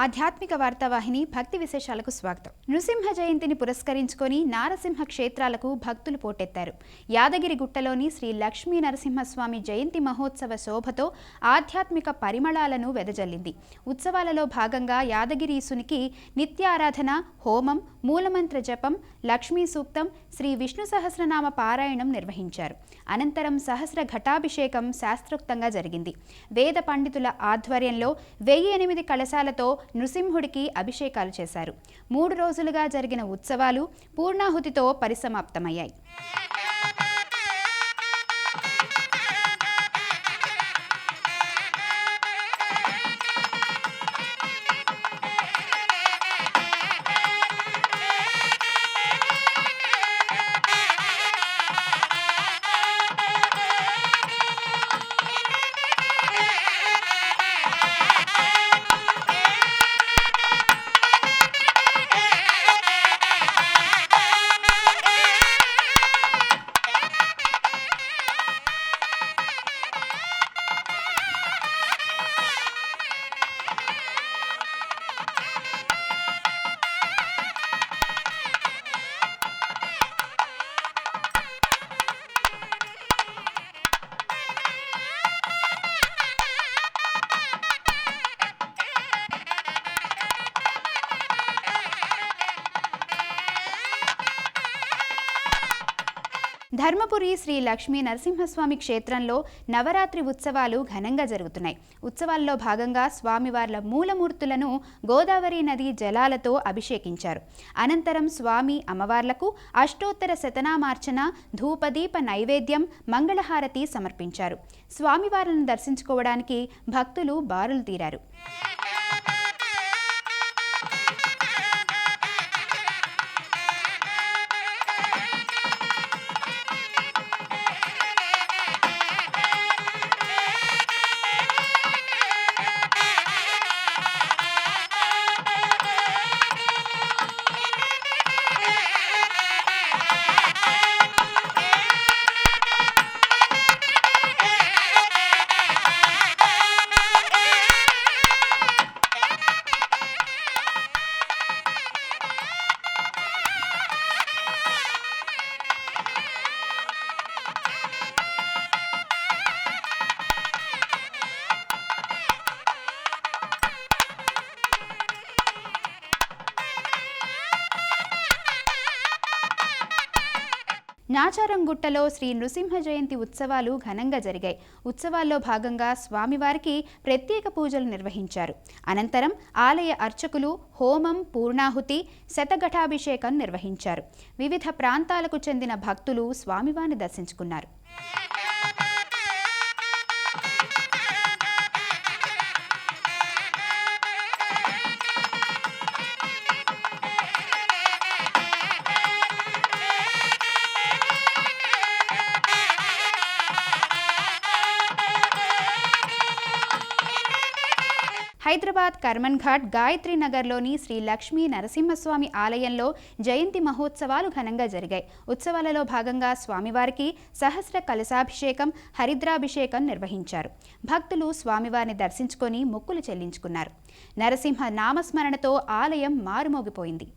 ఆధ్యాత్మిక వార్తావాహిని భక్తి విశేషాలకు స్వాగతం. నృసింహ జయంతిని పురస్కరించుకొని నారసింహ క్షేత్రాలకు భక్తులు పోటెత్తారు. యాదగిరి గుట్టలోని శ్రీ లక్ష్మీ నరసింహస్వామి జయంతి మహోత్సవ శోభతో ఆధ్యాత్మిక పరిమళాలను వెదజల్లింది. ఉత్సవాలలో భాగంగా యాదగిరీసునికి నిత్యారాధన, హోమం, మూలమంత్ర జపం, లక్ష్మీ సూక్తం, శ్రీ విష్ణు సహస్రనామ పారాయణం నిర్వహించారు. అనంతరం సహస్ర ఘటాభిషేకం శాస్త్రోక్తంగా జరిగింది. వేద పండితుల ఆధ్వర్యంలో 1008 కలశాలతో నృసింహుడికి అభిషేకాలు చేశారు. 3 రోజులుగా జరిగిన ఉత్సవాలు పూర్ణాహుతితో పరిసమాప్తమయ్యాయి. ధర్మపురి శ్రీ లక్ష్మీ నరసింహస్వామి క్షేత్రంలో నవరాత్రి ఉత్సవాలు ఘనంగా జరుగుతున్నాయి. ఉత్సవాల్లో భాగంగా స్వామివార్ల మూలమూర్తులను గోదావరి నది జలాలతో అభిషేకించారు. అనంతరం స్వామి అమ్మవార్లకు అష్టోత్తర శతనామార్చన, ధూపదీప నైవేద్యం, మంగళహారతి సమర్పించారు. స్వామివార్లను దర్శించుకోవడానికి భక్తులు బారులు తీరారు. నాచారంగుట్టలో శ్రీ నృసింహ జయంతి ఉత్సవాలు ఘనంగా జరిగాయి. ఉత్సవాల్లో భాగంగా స్వామివారికి ప్రత్యేక పూజలు నిర్వహించారు. అనంతరం ఆలయ అర్చకులు హోమం, పూర్ణాహుతి, శతఘటాభిషేకం నిర్వహించారు. వివిధ ప్రాంతాలకు చెందిన భక్తులు స్వామివారిని దర్శించుకున్నారు. హైదరాబాద్ కర్మన్ ఘాట్ గాయత్రి నగర్లోని శ్రీ లక్ష్మీ నరసింహస్వామి ఆలయంలో జయంతి మహోత్సవాలు ఘనంగా జరిగాయి. ఉత్సవాలలో భాగంగా స్వామివారికి సహస్ర కలశాభిషేకం, హరిద్రాభిషేకం నిర్వహించారు. భక్తులు స్వామివారిని దర్శించుకొని మొక్కులు చెల్లించుకున్నారు. నరసింహ నామస్మరణతో ఆలయం మారుమోగిపోయింది.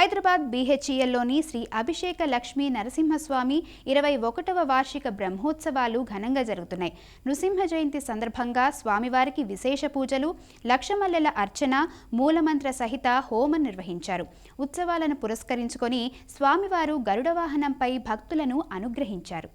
హైదరాబాద్ BHELలోని శ్రీ అభిషేక లక్ష్మీ నరసింహస్వామి 21వ వార్షిక బ్రహ్మోత్సవాలు ఘనంగా జరుగుతున్నాయి. నృసింహ జయంతి సందర్భంగా స్వామివారికి విశేష పూజలు, లక్షమల్లెల అర్చన, మూలమంత్ర సహిత హోమం నిర్వహించారు. ఉత్సవాలను పురస్కరించుకొని స్వామివారు గరుడ వాహనంపై భక్తులను అనుగ్రహించారు.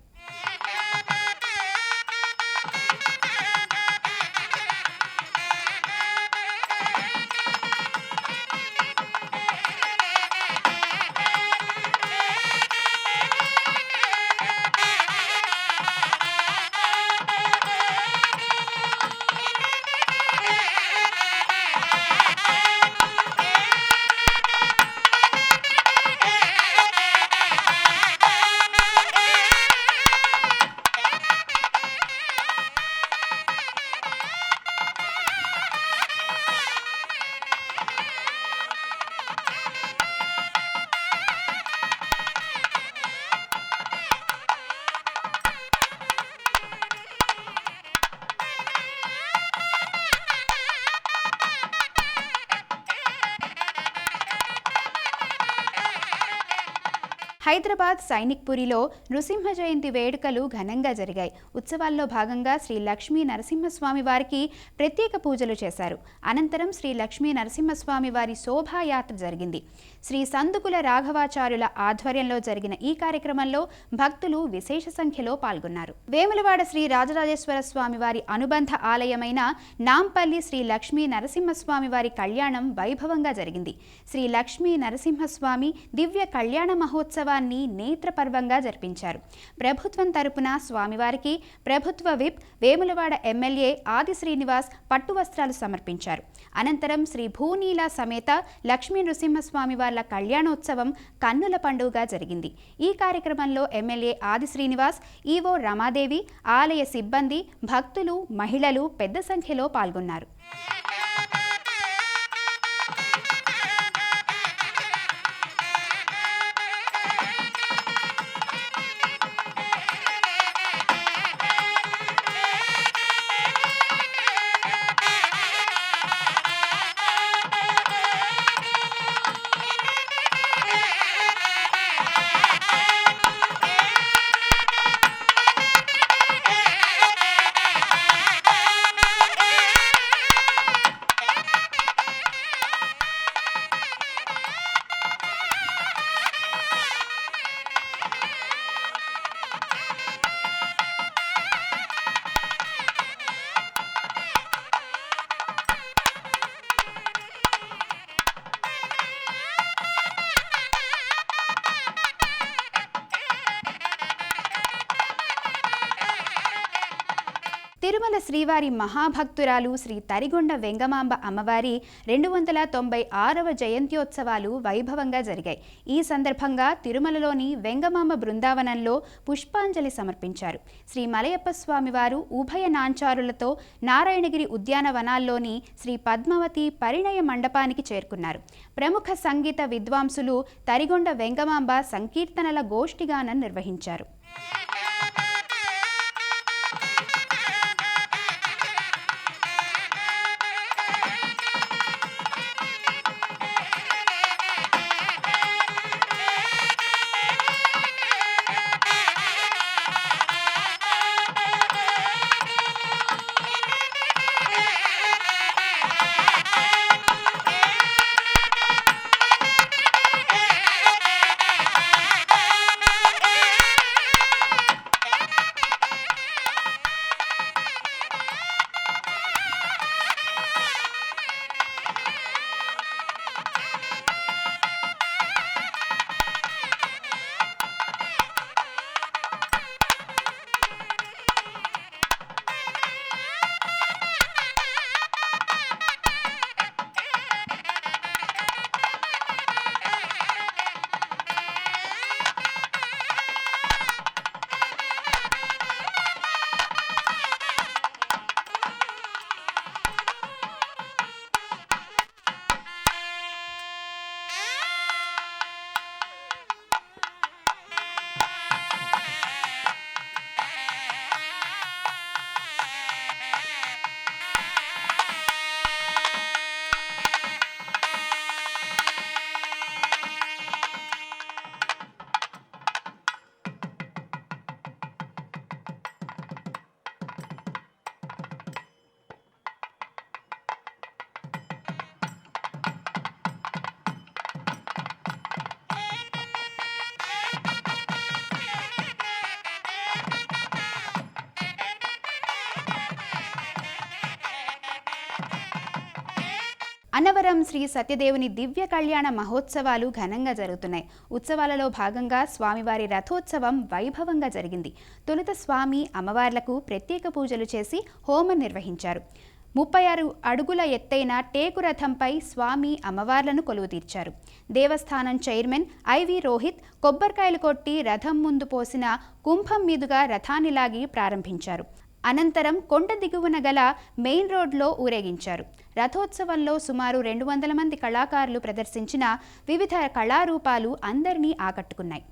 హైదరాబాద్ సైనిక్పురిలో నృసింహ జయంతి వేడుకలు ఘనంగా జరిగాయి. ఉత్సవాల్లో భాగంగా శ్రీ లక్ష్మీ నరసింహస్వామి వారికి ప్రత్యేక పూజలు చేశారు. అనంతరం శ్రీ లక్ష్మీ నరసింహస్వామి వారి శోభాయాత్ర జరిగింది. శ్రీ సందుకుల రాఘవాచార్యుల ఆధ్వర్యంలో జరిగిన ఈ కార్యక్రమంలో భక్తులు విశేష సంఖ్యలో పాల్గొన్నారు. వేములవాడ శ్రీ రాజరాజేశ్వర స్వామి వారి అనుబంధ ఆలయమైన నాంపల్లి శ్రీ లక్ష్మీ నరసింహస్వామి వారి కళ్యాణం వైభవంగా జరిగింది. శ్రీ లక్ష్మీ నరసింహస్వామి దివ్య కళ్యాణ మహోత్సవాన్ని నేత్రపర్వంగా జరిపించారు. ప్రభుత్వం తరపున స్వామివారికి ప్రభుత్వ విప్ వేములవాడ ఎమ్మెల్యే ఆది శ్రీనివాస్ పట్టు వస్త్రాలు సమర్పించారు. అనంతరం శ్రీ భూనీల సమేత లక్ష్మీ నృసింహస్వామి వార్ల కళ్యాణోత్సవం కన్నుల పండుగగా జరిగింది. ఈ కార్యక్రమంలో ఎమ్మెల్యే ఆది శ్రీనివాస్, ఈవో రమాదేవి, ఆలయ సిబ్బంది, భక్తులు, మహిళలు పెద్ద సంఖ్యలో పాల్గొన్నారు. తిరుమల శ్రీవారి మహాభక్తురాలు శ్రీ తరిగొండ వెంగమాంబ అమ్మవారి 296వ జయంత్యోత్సవాలు వైభవంగా జరిగాయి. ఈ సందర్భంగా తిరుమలలోని వెంగమాంబ బృందావనంలో పుష్పాంజలి సమర్పించారు. శ్రీ మలయప్ప స్వామివారు ఉభయ నాంచారులతో నారాయణగిరి ఉద్యానవనాల్లోని శ్రీ పద్మావతి పరిణయ మండపానికి చేరుకున్నారు. ప్రముఖ సంగీత విద్వాంసులు తరిగొండ వెంగమాంబ సంకీర్తనల గోష్ఠిగానం నిర్వహించారు. అన్నవరం శ్రీ సత్యదేవుని దివ్య కళ్యాణ మహోత్సవాలు ఘనంగా జరుగుతున్నాయి. ఉత్సవాలలో భాగంగా స్వామివారి రథోత్సవం వైభవంగా జరిగింది. తొలుత స్వామి అమ్మవార్లకు ప్రత్యేక పూజలు చేసి హోమం నిర్వహించారు. 36 అడుగుల ఎత్తైన టేకు రథంపై స్వామి అమ్మవార్లను కొలువుతీర్చారు. దేవస్థానం చైర్మన్ ఐవి రోహిత్ కొబ్బరికాయలు కొట్టి రథం ముందు పోసిన కుంభం మీదుగా రథాన్ని లాగి ప్రారంభించారు. అనంతరం కొండ దిగువన గల మెయిన్ రోడ్లో ఊరేగించారు. రథోత్సవంలో సుమారు 200 మంది కళాకారులు ప్రదర్శించిన వివిధ కళారూపాలు అందరినీ ఆకట్టుకున్నాయి.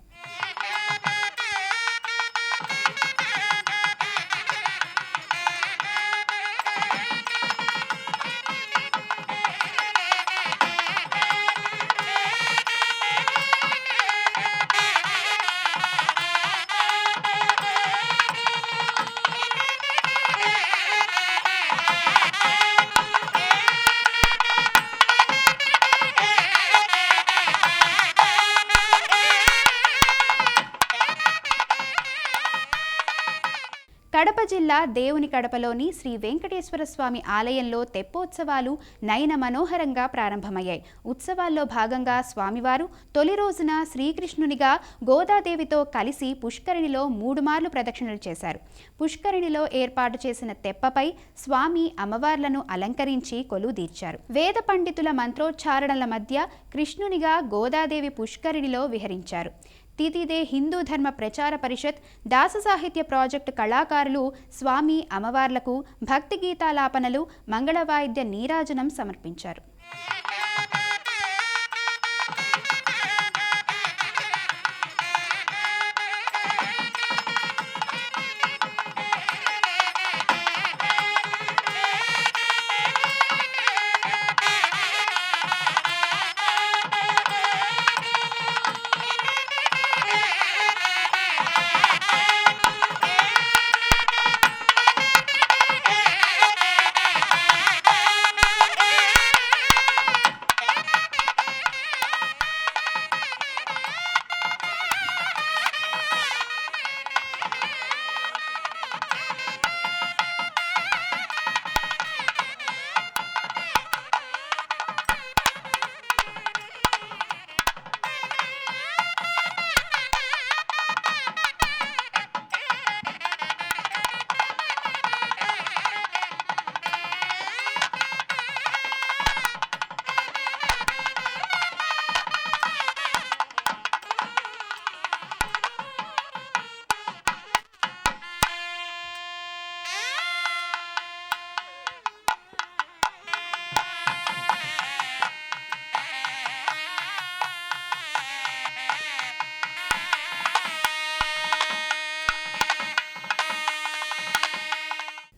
కడప జిల్లా దేవుని కడపలోని శ్రీ వెంకటేశ్వర స్వామి ఆలయంలో తెప్పోత్సవాలు నయన మనోహరంగా ప్రారంభమయ్యాయి. ఉత్సవాల్లో భాగంగా స్వామివారు తొలి రోజున శ్రీకృష్ణునిగా గోదాదేవితో కలిసి పుష్కరిణిలో 3 మార్లు ప్రదక్షిణలు చేశారు. పుష్కరిణిలో ఏర్పాటు చేసిన తెప్పపై స్వామి అమ్మవార్లను అలంకరించి కొలువుదీర్చారు. వేద పండితుల మంత్రోచ్చారణల మధ్య కృష్ణునిగా గోదాదేవి పుష్కరిణిలో విహరించారు. తితిదే హిందూ ధర్మ ప్రచార పరిషత్, దాస సాహిత్య ప్రాజెక్టు కళాకారులు స్వామి అమ్మవార్లకు భక్తి గీతాలాపనలు, మంగళవాయిద్య నీరాజనం సమర్పించారు.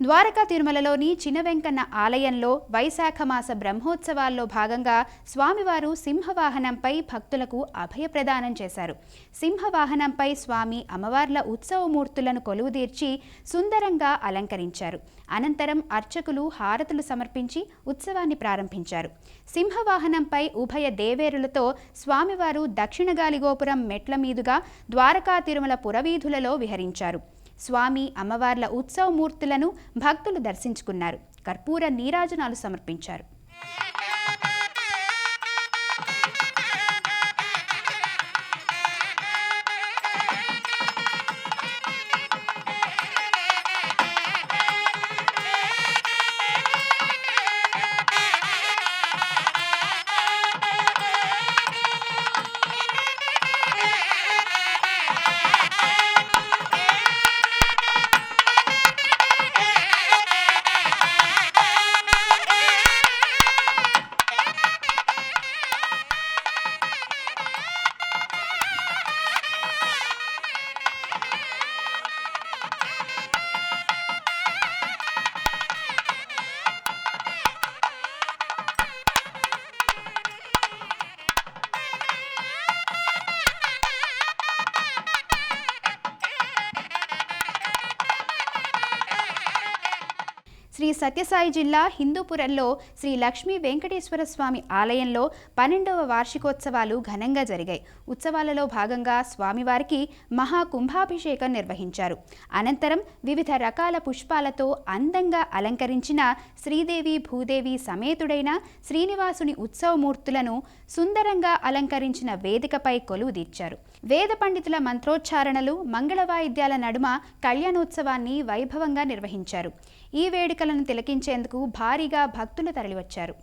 ద్వారకా తిరుమలలోని చినవెంకన్న ఆలయంలో వైశాఖ మాస బ్రహ్మోత్సవాల్లో భాగంగా స్వామివారు సింహవాహనంపై భక్తులకు అభయప్రదానం చేశారు. సింహవాహనంపై స్వామి అమ్మవార్ల ఉత్సవమూర్తులను కొలువుదీర్చి సుందరంగా అలంకరించారు. అనంతరం అర్చకులు హారతులు సమర్పించి ఉత్సవాన్ని ప్రారంభించారు. సింహవాహనంపై ఉభయ దేవేరులతో స్వామివారు దక్షిణ గాలిగోపురం మెట్ల మీదుగా ద్వారకా తిరుమల పురవీధులలో విహరించారు. స్వామి అమ్మవార్ల ఉత్సవమూర్తులను భక్తులు దర్శించుకున్నారు. కర్పూర నీరాజనాలు సమర్పించారు. శ్రీ సత్యసాయి జిల్లా హిందూపురంలో శ్రీ లక్ష్మీ వెంకటేశ్వర స్వామి ఆలయంలో 12వ వార్షికోత్సవాలు ఘనంగా జరిగాయి. ఉత్సవాలలో భాగంగా స్వామివారికి మహాకుంభాభిషేకం నిర్వహించారు. అనంతరం వివిధ రకాల పుష్పాలతో అందంగా అలంకరించిన శ్రీదేవి భూదేవి సమేతుడైన శ్రీనివాసుని ఉత్సవమూర్తులను సుందరంగా అలంకరించిన వేదికపై కొలువుదీర్చారు. వేద పండితుల మంత్రోచ్చారణలు, మంగళవాయిద్యాల నడుమ కళ్యాణోత్సవాన్ని వైభవంగా నిర్వహించారు. ఈ వేడుకలను తిలకించేందుకు భారీగా భక్తులు తరలివచ్చారు.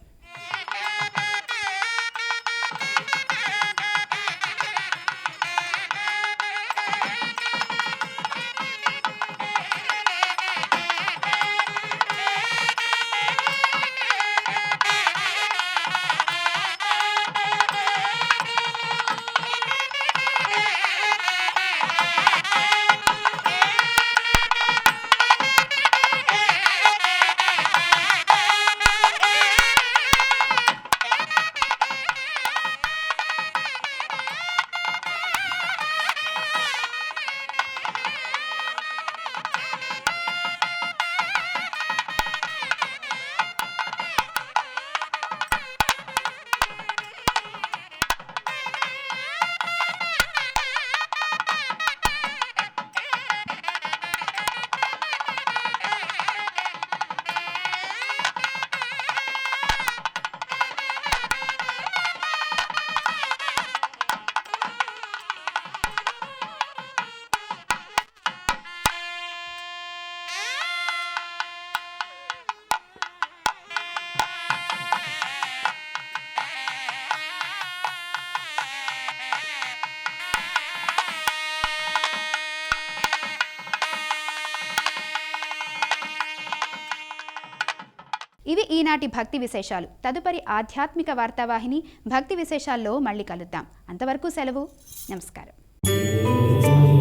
ఇవి ఈనాటి భక్తి విశేషాలు. తదుపరి ఆధ్యాత్మిక వార్తావాహిని భక్తి విశేషాల్లో మళ్ళీ కలుద్దాం. అంతవరకు సెలవు. నమస్కారం.